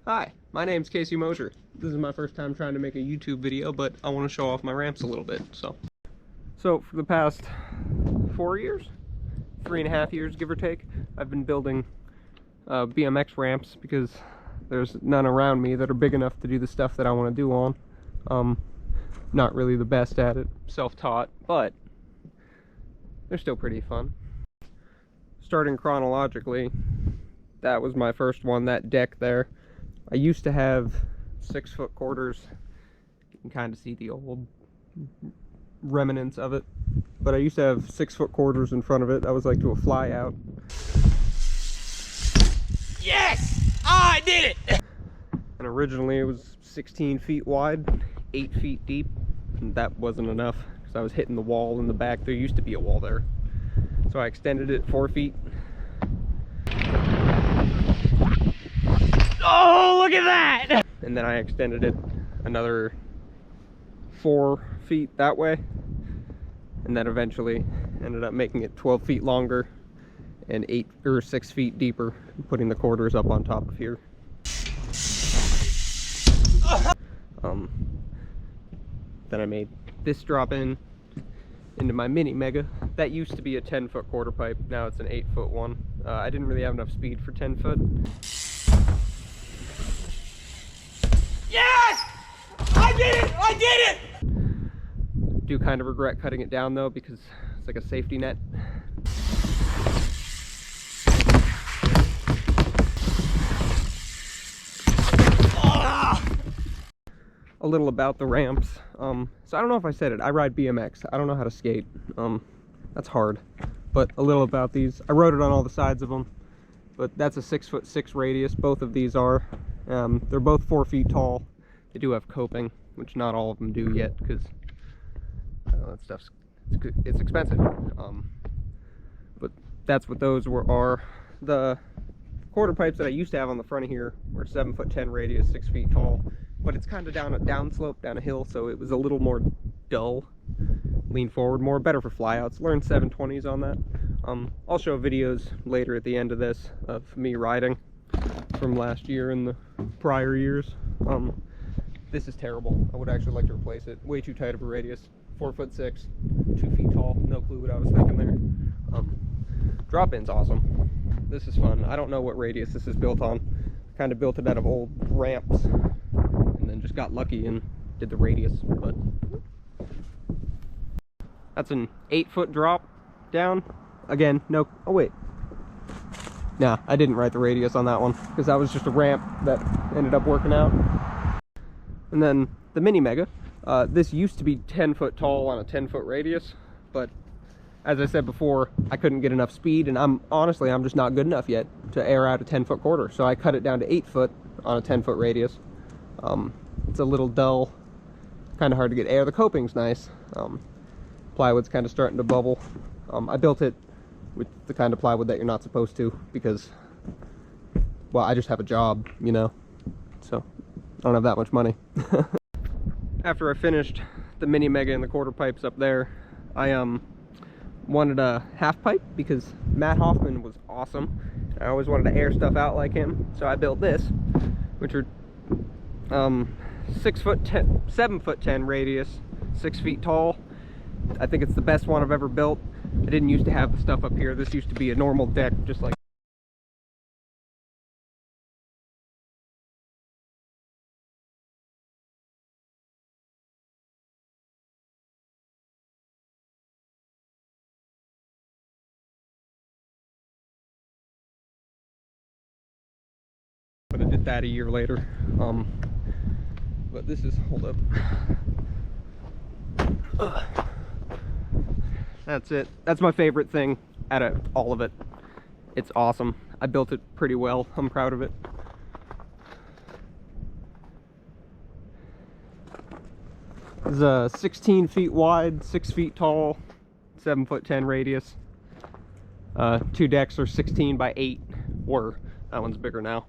Hi, my name's Casey Mosier. This is my first time trying to make a YouTube video, but I want to show off my ramps a little bit, so for the past 4 years, 3.5 years, give or take, I've been building BMX ramps because there's none around me that are big enough to do the stuff that I want to do on. Not really the best at it, self-taught, but they're still pretty fun. Starting chronologically, that was my first one, that deck there. I used to have 6-foot quarters. You can kind of see the old remnants of it. But I used to have 6-foot quarters in front of it. That was like to a fly out. Yes! Oh, I did it! And originally it was 16 feet wide, 8 feet deep. And that wasn't enough because I was hitting the wall in the back. There used to be a wall there. So I extended it 4 feet. Oh, look at that! And then I extended it another 4 feet that way. And then eventually ended up making it 12 feet longer and 8 or 6 feet deeper, putting the quarters up on top of here. Then I made this drop in into my mini mega. That used to be a 10-foot quarter pipe. Now it's an 8-foot one. I didn't really have enough speed for 10 foot. Yes! I did it! I did it! Do kind of regret cutting it down though, because it's like a safety net. A little about the ramps. So I don't know if I said it. I ride BMX. I don't know how to skate. That's hard. But a little about these. I rode it on all the sides of them. But that's a 6'6" radius. Both of these are. They're both 4 feet tall. They do have coping, which not all of them do yet, because that stuff's it's expensive. But that's what those are. The quarter pipes that I used to have on the front of here were 7'10" radius, 6 feet tall. But it's kind of down a downslope, down a hill, so it was a little more dull. Lean forward more, better for flyouts. Learned 720s on that. I'll show videos later at the end of this of me riding from last year and the prior years. This is terrible. I would actually like to replace it. Way too tight of a radius. 4'6", 2 feet tall. No clue what I was thinking there. Drop-in's awesome. This is fun. I don't know what radius this is built on. Kind of built it out of old ramps. And just got lucky and did the radius, but that's an 8-foot drop down. Again, no, oh wait. Nah, I didn't write the radius on that one because that was just a ramp that ended up working out. And then the mini mega, this used to be 10 foot tall on a 10-foot radius, but as I said before, I couldn't get enough speed, and I'm just not good enough yet to air out a 10-foot quarter, so I cut it down to 8 foot on a 10-foot radius. It's a little dull, kind of hard to get air. The coping's nice. Plywood's kind of starting to bubble. I built it with the kind of plywood that you're not supposed to because, well, I just have a job, you know, so I don't have that much money. After I finished the mini mega and the quarter pipes up there, I wanted a half pipe because Matt Hoffman was awesome. I always wanted to air stuff out like him, so I built this, which are 7'10" radius, 6 feet tall. I think it's the best one I've ever built. I didn't used to have the stuff up here. This used to be a normal deck, just like. But I did that a year later. But this is, hold up. That's it. That's my favorite thing out of all of it. It's awesome. I built it pretty well. I'm proud of it. It's 16 feet wide, 6 feet tall, 7'10" radius. 2 decks are 16 by 8. Or that one's bigger now.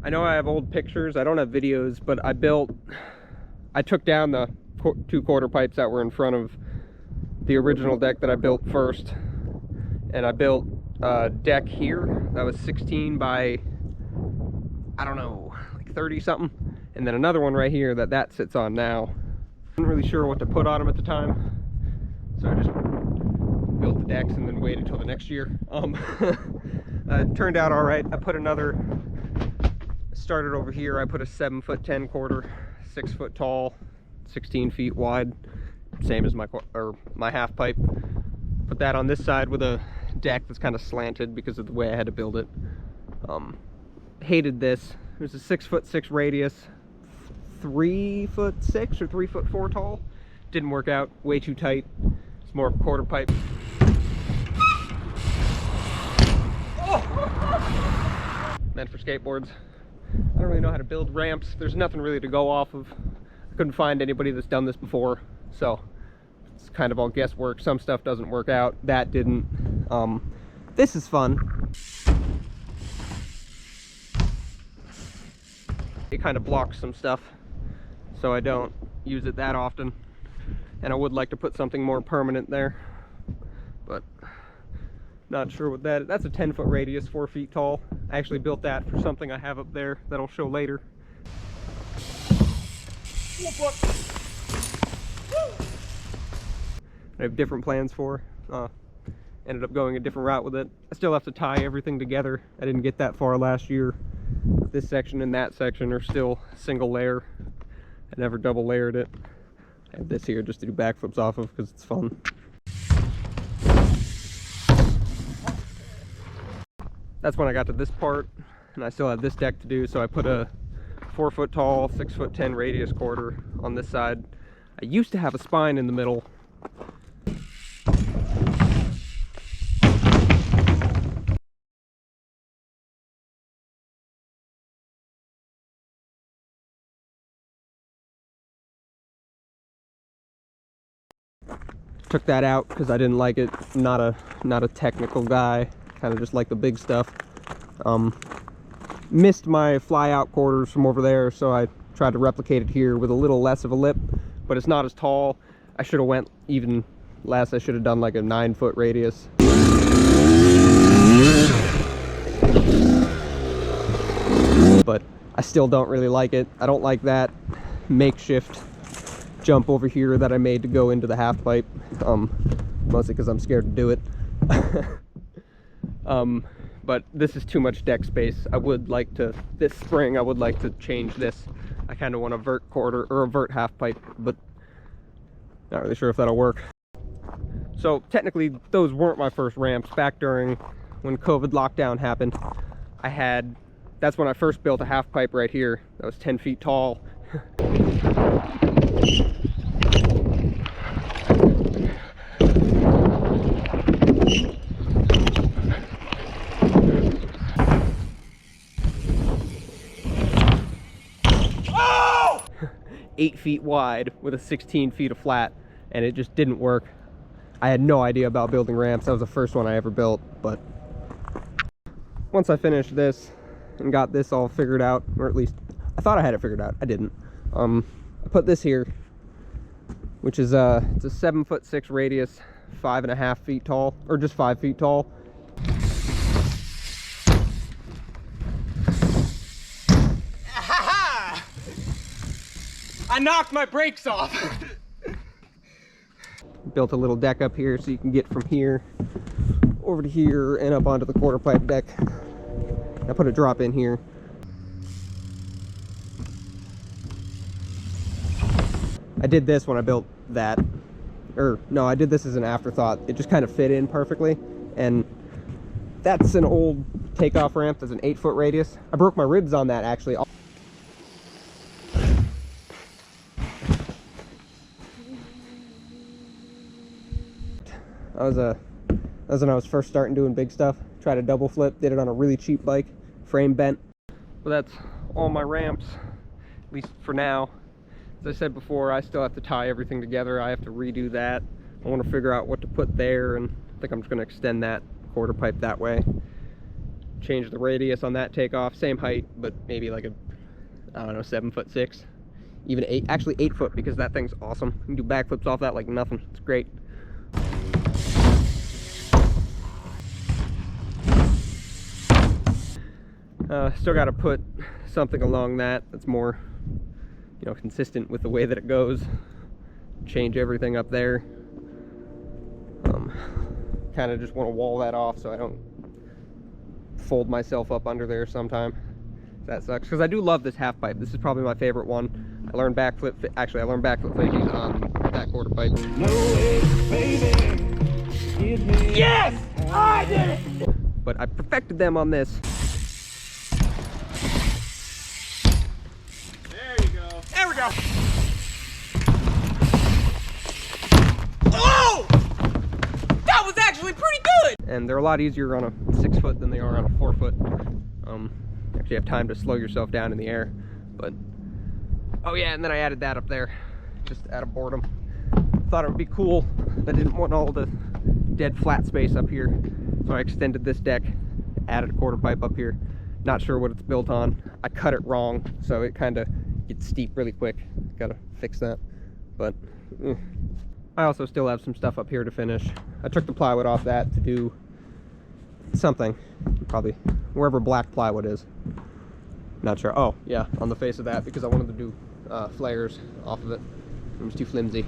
I know I have old pictures. I don't have videos, but I took down the 2 quarter pipes that were in front of the original deck that I built first, and I built deck here that was 16 by, I don't know, like 30 something. And then another one right here that sits on now. Wasn't really sure what to put on them at the time, so I just built the decks and then waited till the next year. It turned out all right. I put another, started over here, I put a 7'10" 1/4, 6 foot tall, 16 feet wide, same as my half pipe. Put that on this side with a deck that's kind of slanted because of the way I had to build it. Hated this. It was a 6'6" radius, 3'6" or 3'4" tall. Didn't work out, way too tight. It's more of a quarter pipe. Oh! Meant for skateboards. I don't really know how to build ramps. There's nothing really to go off of. I couldn't find anybody that's done this before, so it's kind of all guesswork. Some stuff doesn't work out. That didn't. This is fun. It kind of blocks some stuff, so I don't use it that often. And I would like to put something more permanent there, but not sure what that is. That's a 10-foot radius, 4 feet tall. I actually built that for something I have up there that I'll show later. I have different plans for. Ended up going a different route with it. I still have to tie everything together. I didn't get that far last year. This section and that section are still single layer. I never double layered it. I have this here just to do backflips off of because it's fun. That's when I got to this part, and I still have this deck to do, so I put a 4 foot tall, 6'10" radius quarter on this side. I used to have a spine in the middle. Took that out because I didn't like it. Not a technical guy. Kind of just like the big stuff. Missed my fly out quarters from over there, so I tried to replicate it here with a little less of a lip, but it's not as tall. I should have went even less. I should have done like a 9-foot radius. But I still don't really like it. I don't like that makeshift jump over here that I made to go into the half pipe, mostly because I'm scared to do it. But this is too much deck space. I would like to, this spring, I would like to change this. I kind of want a vert quarter or a vert half pipe, but not really sure if that'll work. So technically those weren't my first ramps. Back during when COVID lockdown happened, that's when I first built a half pipe right here. That was 10 feet tall. 8 feet wide with a 16 feet of flat, and it just didn't work. I had no idea about building ramps. That was the first one I ever built, but once I finished this and got this all figured out, or at least I thought I had it figured out, I didn't. I put this here, which is it's a 7'6" radius, 5.5 feet tall, or just 5 feet tall. I knocked my brakes off. Built a little deck up here so you can get from here over to here and up onto the quarter pipe deck. I put a drop in here. I did this when I built that, or no, I did this as an afterthought. It just kind of fit in perfectly, and that's an old takeoff ramp. That's an 8-foot radius. I broke my ribs on that actually. That was when I was first starting doing big stuff. Tried a double flip, did it on a really cheap bike, frame bent. But that's all my ramps, at least for now. As I said before, I still have to tie everything together. I have to redo that. I want to figure out what to put there, and I think I'm just going to extend that quarter pipe that way. Change the radius on that takeoff, same height, but maybe like a, I don't know, 7'6", even 8, actually 8 foot, because that thing's awesome. You can do backflips off that like nothing. It's great. Still got to put something along that's more, you know, consistent with the way that it goes. Change everything up there. Kind of just want to wall that off so I don't fold myself up under there sometime. That sucks, because I do love this half pipe. This is probably my favorite one. I learned backflip, actually I learned backflip fajies on that quarter pipe. No way, baby. Yes! I did it! But I perfected them on this. There you go. There we go! Oh! That was actually pretty good! And they're a lot easier on a 6 foot than they are on a 4 foot. Actually have time to slow yourself down in the air. But, oh yeah, and then I added that up there, just out of boredom. Thought it would be cool. I didn't want all the dead flat space up here. So I extended this deck, added a quarter pipe up here. Not sure what it's built on. I cut it wrong, so it kind of gets steep really quick. Gotta fix that. But, I also still have some stuff up here to finish. I took the plywood off that to do something, probably wherever black plywood is. Not sure. Oh yeah, on the face of that, because I wanted to do flares off of it. It was too flimsy.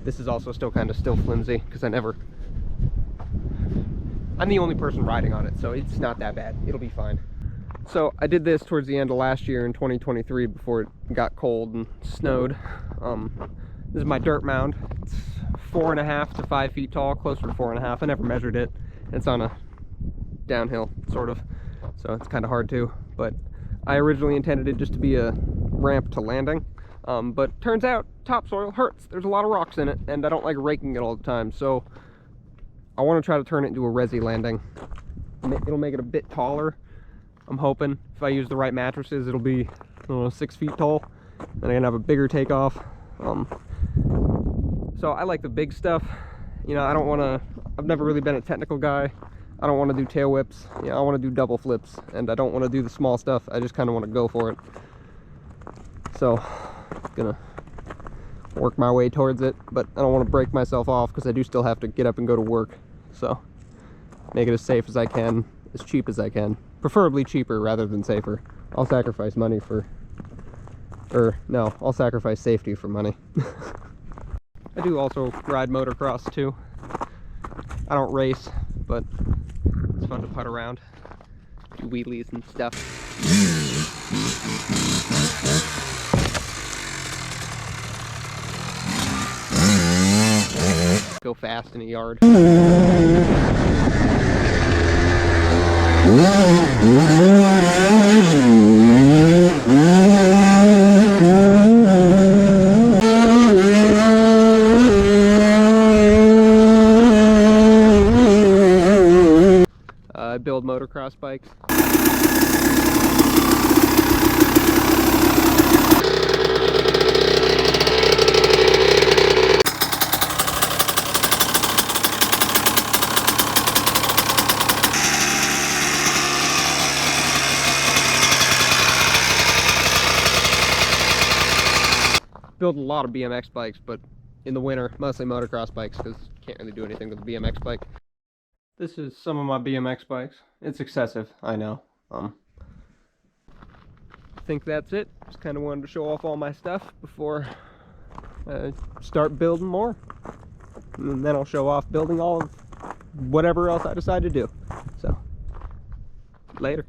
This is also still kind of flimsy because I'm the only person riding on it, so it's not that bad. It'll be fine. So I did this towards the end of last year in 2023 before it got cold and snowed. This is my dirt mound. It's 4.5 to 5 feet tall, closer to 4.5. I never measured it. It's on a downhill, sort of, so it's kind of hard to. But I originally intended it just to be a ramp to landing. But turns out topsoil hurts. There's a lot of rocks in it, and I don't like raking it all the time. So I want to try to turn it into a resi landing. It'll make it a bit taller. I'm hoping if I use the right mattresses, it'll be, I don't know, 6 feet tall, and I can have a bigger takeoff. So I like the big stuff. You know, I don't want to, I've never really been a technical guy. I don't want to do tail whips. You know, I want to do double flips, and I don't want to do the small stuff. I just kind of want to go for it. So, gonna work my way towards it, but I don't want to break myself off because I do still have to get up and go to work. So, make it as safe as I can, as cheap as I can. Preferably cheaper rather than safer. I'll sacrifice money for, no, I'll sacrifice safety for money. I do also ride motocross too. I don't race, but it's fun to putt around, do wheelies and stuff. Go fast in a yard. I build motocross bikes. Build a lot of BMX bikes, but in the winter, mostly motocross bikes because you can't really do anything with a BMX bike. This is some of my BMX bikes. It's excessive, I know. I think that's it. Just kind of wanted to show off all my stuff before I start building more. And then I'll show off building all of whatever else I decide to do. So, later.